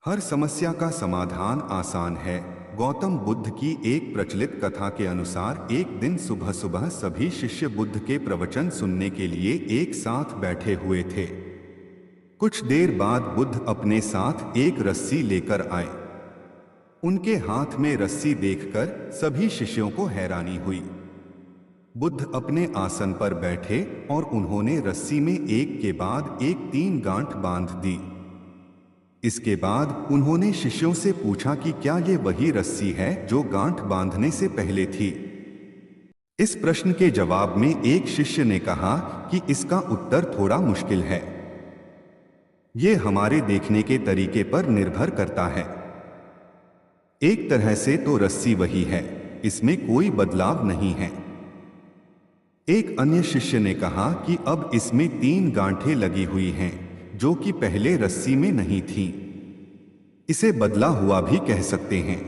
हर समस्या का समाधान आसान है। गौतम बुद्ध की एक प्रचलित कथा के अनुसार एक दिन सुबह सुबह सभी शिष्य बुद्ध के प्रवचन सुनने के लिए एक साथ बैठे हुए थे। कुछ देर बाद बुद्ध अपने साथ एक रस्सी लेकर आए। उनके हाथ में रस्सी देखकर सभी शिष्यों को हैरानी हुई। बुद्ध अपने आसन पर बैठे और उन्होंने रस्सी में एक के बाद एक 3 गांठ बांध दी। इसके बाद उन्होंने शिष्यों से पूछा कि क्या ये वही रस्सी है जो गांठ बांधने से पहले थी। इस प्रश्न के जवाब में एक शिष्य ने कहा कि इसका उत्तर थोड़ा मुश्किल है। ये हमारे देखने के तरीके पर निर्भर करता है। एक तरह से तो रस्सी वही है, इसमें कोई बदलाव नहीं है। एक अन्य शिष्य ने कहा कि अब इसमें 3 गांठें लगी हुई हैं जो कि पहले रस्सी में नहीं थी। इसे बदला हुआ भी कह सकते हैं।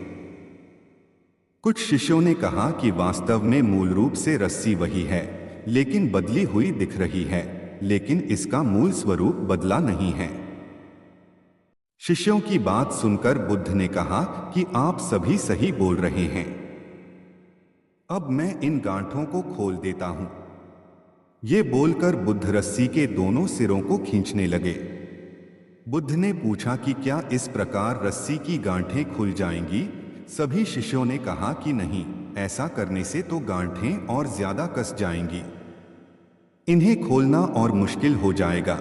कुछ शिष्यों ने कहा कि वास्तव में मूल रूप से रस्सी वही है, लेकिन बदली हुई दिख रही है, लेकिन इसका मूल स्वरूप बदला नहीं है। शिष्यों की बात सुनकर बुद्ध ने कहा कि आप सभी सही बोल रहे हैं। अब मैं इन गांठों को खोल देता हूं। ये बोलकर बुद्ध रस्सी के दोनों सिरों को खींचने लगे। बुद्ध ने पूछा कि क्या इस प्रकार रस्सी की गांठें खुल जाएंगी? सभी शिष्यों ने कहा कि नहीं, ऐसा करने से तो गांठें और ज्यादा कस जाएंगी। इन्हें खोलना और मुश्किल हो जाएगा।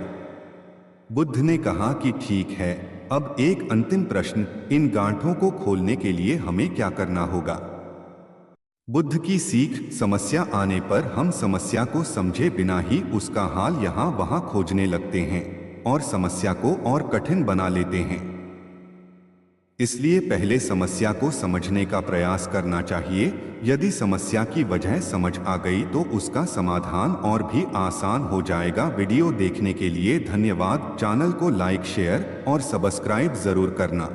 बुद्ध ने कहा कि ठीक है, अब एक अंतिम प्रश्न, इन गांठों को खोलने के लिए हमें क्या करना होगा? बुद्ध की सीख, समस्या आने पर हम समस्या को समझे बिना ही उसका हाल यहाँ वहाँ खोजने लगते हैं और समस्या को और कठिन बना लेते हैं। इसलिए पहले समस्या को समझने का प्रयास करना चाहिए। यदि समस्या की वजह समझ आ गई तो उसका समाधान और भी आसान हो जाएगा। वीडियो देखने के लिए धन्यवाद। चैनल को लाइक, शेयर और सब्सक्राइब जरूर करना।